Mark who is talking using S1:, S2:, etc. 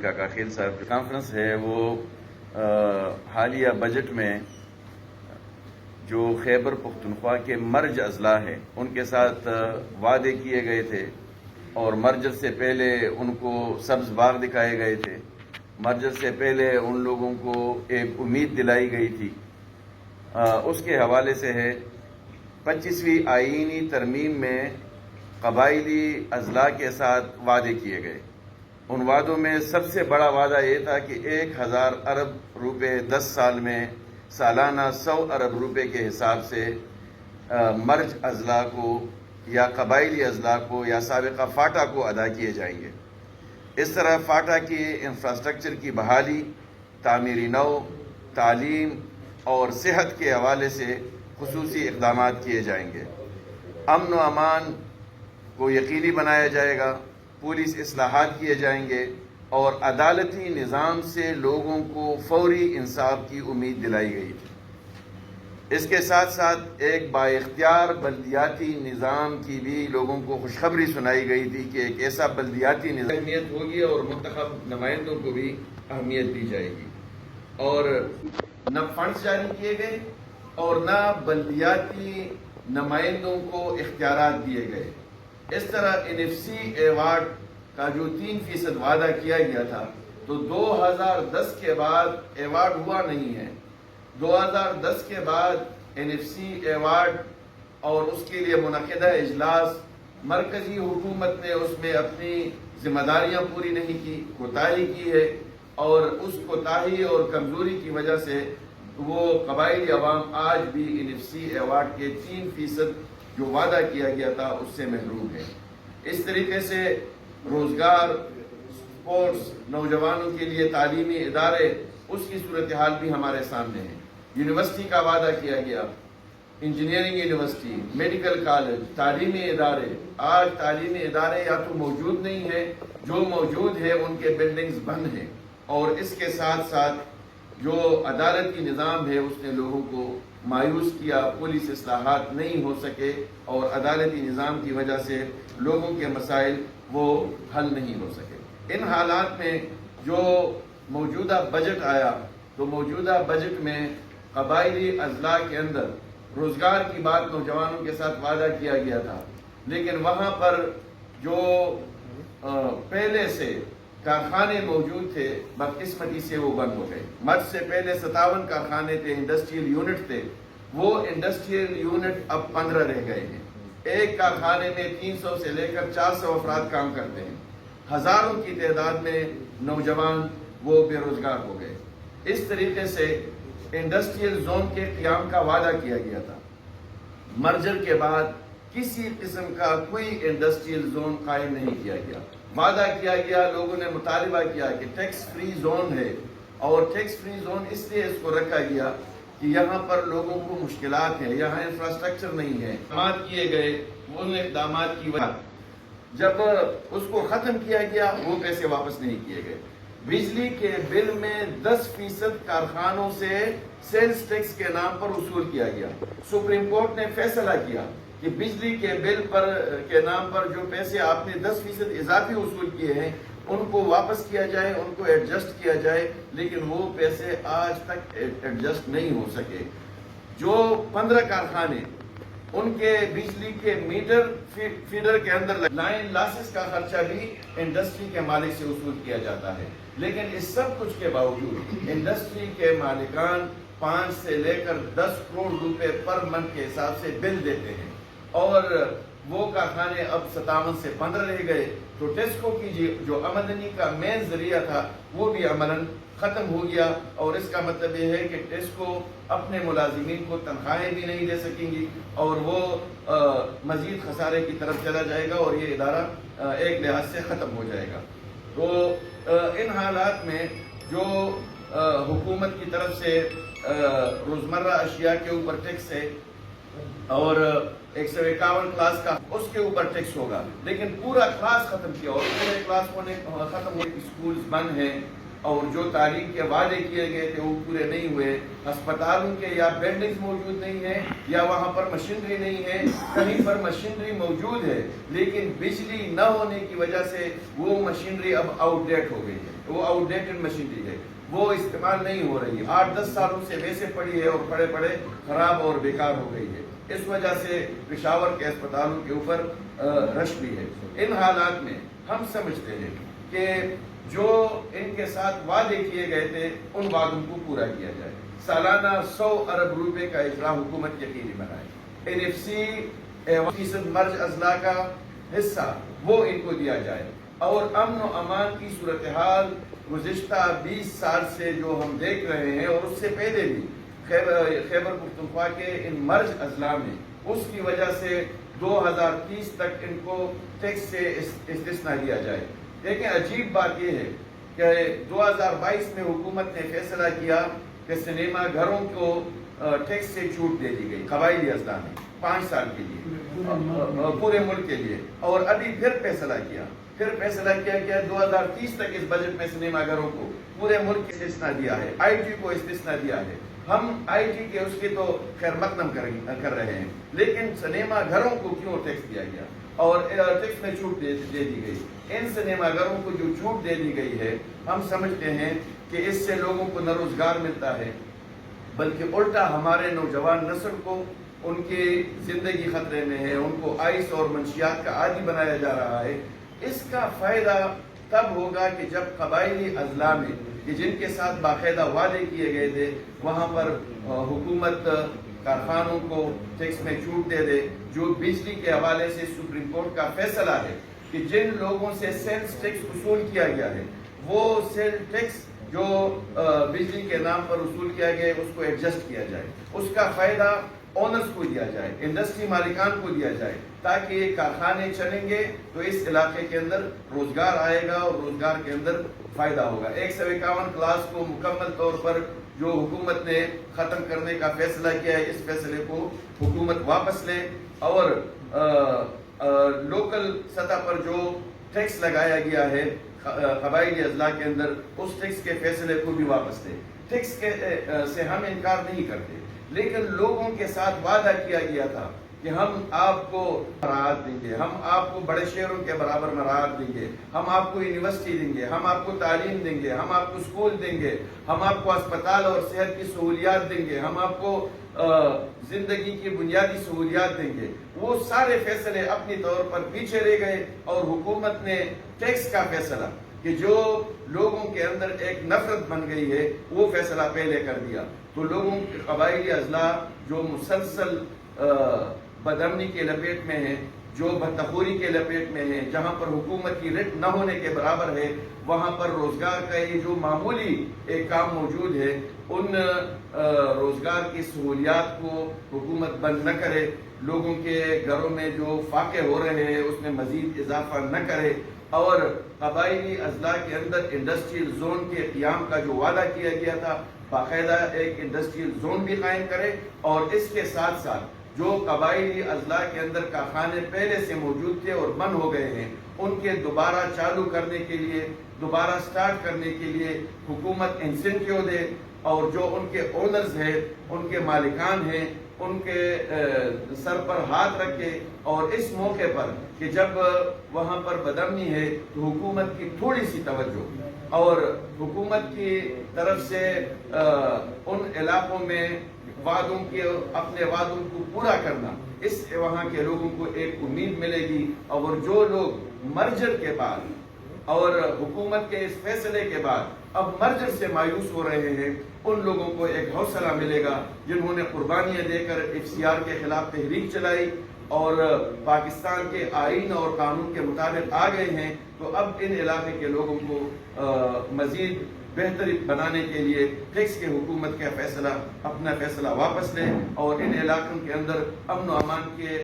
S1: کاکا خیل صاحب کی کانفرنس ہے وہ حالیہ بجٹ میں جو خیبر پختونخوا کے مرج اضلاع ہیں ان کے ساتھ وعدے کیے گئے تھے اور مرجر سے پہلے ان کو سبز باغ دکھائے گئے تھے، مرجر سے پہلے ان لوگوں کو ایک امید دلائی گئی تھی، اس کے حوالے سے ہے 25ویں آئینی ترمیم میں قبائلی اضلاع کے ساتھ وعدے کیے گئے۔ ان وعدوں میں سب سے بڑا وعدہ یہ تھا کہ 1000 ارب روپے 10 سال میں سالانہ 100 ارب روپے کے حساب سے مرج اضلاع کو یا قبائلی اضلاع کو یا سابقہ فاٹا کو ادا کیے جائیں گے۔ اس طرح فاٹا کی انفراسٹرکچر کی بحالی، تعمیری نو، تعلیم اور صحت کے حوالے سے خصوصی اقدامات کیے جائیں گے۔ امن و امان کو یقینی بنایا جائے گا، پولیس اصلاحات کیے جائیں گے اور عدالتی نظام سے لوگوں کو فوری انصاف کی امید دلائی گئی تھی۔ اس کے ساتھ ساتھ ایک بااختیار بلدیاتی نظام کی بھی لوگوں کو خوشخبری سنائی گئی تھی کہ ایک ایسا بلدیاتی نظام اہمیت ہوگی اور منتخب نمائندوں کو بھی اہمیت دی جائے گی، اور نہ فنڈز جاری کیے گئے اور نہ بلدیاتی نمائندوں کو اختیارات دیے گئے۔ اس طرح NFC ایوارڈ کا جو 3% وعدہ کیا گیا تھا تو 2010 کے بعد ایوارڈ ہوا نہیں ہے۔ 2010 کے بعد NFC ایوارڈ اور اس کے لیے منعقدہ اجلاس مرکزی حکومت نے اس میں اپنی ذمہ داریاں پوری نہیں کی، کوتاہی کی ہے، اور اس کوتاہی اور کمزوری کی وجہ سے وہ قبائلی عوام آج بھی NFC ایوارڈ کے 3% جو وعدہ کیا گیا تھا اس سے محروم ہے۔ اس طریقے سے روزگار، سپورٹس، نوجوانوں کے لیے تعلیمی ادارے، اس کی صورتحال بھی ہمارے سامنے ہے۔ یونیورسٹی کا وعدہ کیا گیا، انجینئرنگ یونیورسٹی، میڈیکل کالج، تعلیمی ادارے، آج تعلیمی ادارے یا تو موجود نہیں ہیں، جو موجود ہے ان کے بلڈنگز بند ہیں، اور اس کے ساتھ ساتھ جو عدالتی نظام ہے اس نے لوگوں کو مایوس کیا، پولیس اصلاحات نہیں ہو سکے اور عدالتی نظام کی وجہ سے لوگوں کے مسائل وہ حل نہیں ہو سکے۔ ان حالات میں جو موجودہ بجٹ آیا تو موجودہ بجٹ میں قبائلی اضلاع کے اندر روزگار کی بات نوجوانوں کے ساتھ وعدہ کیا گیا تھا، لیکن وہاں پر جو پہلے سے کارخانے موجود تھے بدقسمتی سے وہ بند ہو گئے۔ مرج سے پہلے 57 کارخانے تھے، انڈسٹریل یونٹ تھے، وہ انڈسٹریل یونٹ اب 15 رہ گئے ہیں۔ ایک کارخانے میں 300 سے لے کر 400 افراد کام کرتے ہیں، ہزاروں کی تعداد میں نوجوان وہ بے روزگار ہو گئے۔ اس طریقے سے انڈسٹریل زون کے قیام کا وعدہ کیا گیا تھا، مرجر کے بعد کسی قسم کا کوئی انڈسٹریل زون قائم نہیں کیا گیا۔ وعدہ کیا گیا، لوگوں نے مطالبہ کیا کہ ٹیکس فری زون ہے، اور ٹیکس فری زون اس لیے اس کو رکھا گیا کہ یہاں پر لوگوں کو مشکلات ہیں، یہاں انفراسٹرکچر نہیں ہے۔ اقدامات کیے گئے، ان اقدامات کی وجہ جب اس کو ختم کیا گیا وہ پیسے واپس نہیں کیے گئے۔ بجلی کے بل میں 10% کارخانوں سے سیلز ٹیکس کے نام پر وصول کیا گیا۔ سپریم کورٹ نے فیصلہ کیا کہ بجلی کے بل کے نام پر جو پیسے آپ نے 10% اضافی وصول کیے ہیں ان کو واپس کیا جائے، ان کو ایڈجسٹ کیا جائے، لیکن وہ پیسے آج تک ایڈجسٹ نہیں ہو سکے۔ جو 15 کارخانے ان کے بجلی کے میٹر فیڈر کے اندر لائن لاسز کا خرچہ بھی انڈسٹری کے مالک سے وصول کیا جاتا ہے، لیکن اس سب کچھ کے باوجود انڈسٹری کے مالکان 5 سے لے کر 10 کروڑ روپے پر منتھ کے حساب سے بل دیتے ہیں، اور وہ کارخانے اب 57 سے 15 رہ گئے۔ تو ٹیسکو کی جو آمدنی کا مین ذریعہ تھا وہ بھی عملاً ختم ہو گیا، اور اس کا مطلب یہ ہے کہ ٹیسکو اپنے ملازمین کو تنخواہیں بھی نہیں دے سکیں گی، اور وہ مزید خسارے کی طرف چلا جائے گا، اور یہ ادارہ ایک لحاظ سے ختم ہو جائے گا۔ تو ان حالات میں جو حکومت کی طرف سے روزمرہ اشیاء کے اوپر ٹیکس ہے، اور 151 کلاس کا اس کے اوپر ٹیکس ہوگا، لیکن پورا کلاس ختم کیا، اور پورے کلاس ختم ہونے، اسکولز بند ہیں، اور جو تعلیم کے وعدے کیے گئے تھے وہ پورے نہیں ہوئے. ہسپتالوں کے یا بلڈنگز موجود نہیں ہیں یا وہاں پر مشینری نہیں ہے. کہیں پر مشینری موجود ہے لیکن بجلی نہ ہونے کی وجہ سے وہ مشینری اب آؤٹ ڈیٹ ہو گئی ہے. وہ آؤٹ ڈیٹڈ مشینری ہے, وہ استعمال نہیں ہو رہی. 8-10 سالوں سے ویسے پڑی ہے اور پڑے پڑے خراب اور بیکار ہو گئی ہے. اس وجہ سے پشاور کے اسپتالوں کے اوپر رش بھی ہے. ان حالات میں ہم سمجھتے ہیں کہ جو ان کے ساتھ وعدے کیے گئے تھے ان وعدوں کو پورا کیا جائے. سالانہ 100 ارب روپے کا اجرا حکومت یقینی بنائے. NFC مرج اضلاع کا حصہ وہ ان کو دیا جائے اور امن و امان کی صورتحال گزشتہ 20 سال سے جو ہم دیکھ رہے ہیں اور اس سے پہلے بھی خیبر پختونخوا کے ان مرج اضلاع میں اس کی وجہ سے 2030 تک ان کو ٹیکس سے استثناء دیا جائے. لیکن عجیب بات یہ ہے کہ 2022 میں حکومت نے فیصلہ کیا کہ سنیما گھروں کو ٹیکس سے چھوٹ دے دی گئی قبائلی اضلاع میں 5 سال کے لیے پورے ملک کے لیے. اور ابھی پھر فیصلہ کیا کہ 2030 تک اس بجٹ میں سنیما گھروں کو پورے ملک کے استثناء دیا ہے. IT کو استثناء دیا ہے. ہم IT کے اس کی تو خیر مقدم کر رہے ہیں لیکن سنیما گھروں کو کیوں ٹیکس دیا گیا اور ٹیکس میں چھوٹ دے دی گئی. ان سنیما گھروں کو جو چھوٹ دے دی گئی ہے ہم سمجھتے ہیں کہ اس سے لوگوں کو نہ روزگار ملتا ہے بلکہ الٹا ہمارے نوجوان نسل کو ان کی زندگی خطرے میں ہے. ان کو آئس اور منشیات کا عادی بنایا جا رہا ہے. اس کا فائدہ تب ہوگا کہ جب قبائلی اضلاع میں جن کے ساتھ باقاعدہ وعدے کیے گئے تھے وہاں پر حکومت کارخانوں کو ٹیکس میں چھوٹ دے دے. جو بجلی کے حوالے سے سپریم کورٹ کا فیصلہ ہے کہ جن لوگوں سے سیلز ٹیکس وصول کیا گیا ہے وہ سیل ٹیکس جو بجلی کے نام پر وصول کیا گیا ہے اس کو ایڈجسٹ کیا جائے. اس کا فائدہ اونرز کو دیا جائے, انڈسٹری مالکان کو دیا جائے تاکہ یہ کارخانے چلیں گے تو اس علاقے کے اندر روزگار آئے گا اور روزگار کے اندر فائدہ ہوگا. 151 کلاس کو مکمل طور پر جو حکومت نے ختم کرنے کا فیصلہ کیا ہے اس فیصلے کو حکومت واپس لے اور لوکل سطح پر جو ٹیکس لگایا گیا ہے قبائلی اضلاع کے اندر اس ٹیکس کے فیصلے کو بھی واپس لے. ٹیکس سے ہم انکار نہیں کرتے لیکن لوگوں کے ساتھ وعدہ کیا گیا تھا کہ ہم آپ کو مراعات دیں گے, ہم آپ کو بڑے شہروں کے برابر مراعات دیں گے, ہم آپ کو یونیورسٹی دیں گے, ہم آپ کو تعلیم دیں گے, ہم آپ کو اسکول دیں گے, ہم آپ کو اسپتال اور صحت کی سہولیات دیں گے, ہم آپ کو زندگی کی بنیادی سہولیات دیں گے. وہ سارے فیصلے اپنی طور پر پیچھے رہ گئے اور حکومت نے ٹیکس کا فیصلہ کہ جو لوگوں کے اندر ایک نفرت بن گئی ہے وہ فیصلہ پہلے کر دیا. تو لوگوں کے قبائلی اضلاع جو مسلسل بدامنی کے لپیٹ میں ہیں, جو بدتخوری کے لپیٹ میں ہیں, جہاں پر حکومت کی رٹ نہ ہونے کے برابر ہے وہاں پر روزگار کا یہ جو معمولی ایک کام موجود ہے ان روزگار کی سہولیات کو حکومت بند نہ کرے, لوگوں کے گھروں میں جو فاقے ہو رہے ہیں اس میں مزید اضافہ نہ کرے اور قبائلی اضلاع کے اندر انڈسٹریل زون کے قیام کا جو وعدہ کیا گیا تھا باقاعدہ ایک انڈسٹریل زون بھی قائم کرے اور اس کے ساتھ ساتھ جو قبائلی اضلاع کے اندر کارخانے پہلے سے موجود تھے اور بند ہو گئے ہیں ان کے دوبارہ چالو کرنے کے لیے, دوبارہ سٹارٹ کرنے کے لیے حکومت انسینٹیو دے اور جو ان کے اونرز ہیں, ان کے مالکان ہیں, ان کے سر پر ہاتھ رکھے اور اس موقع پر کہ جب وہاں پر بدامنی ہے تو حکومت کی تھوڑی سی توجہ اور حکومت کی طرف سے ان علاقوں میں وعدوں کے اپنے وعدوں کو پورا کرنا, اس وہاں کے لوگوں کو ایک امید ملے گی اور جو لوگ مرجر کے بعد اور حکومت کے اس فیصلے کے بعد اب مرجر سے مایوس ہو رہے ہیں ان لوگوں کو ایک حوصلہ ملے گا جنہوں نے قربانیاں دے کر FCR کے خلاف تحریک چلائی اور پاکستان کے آئین اور قانون کے مطابق آ گئے ہیں. تو اب ان علاقے کے لوگوں کو مزید بہتر بنانے کے لیے ٹیکس کے حکومت کا فیصلہ اپنا فیصلہ واپس لیں اور ان علاقوں کے اندر امن و امان کے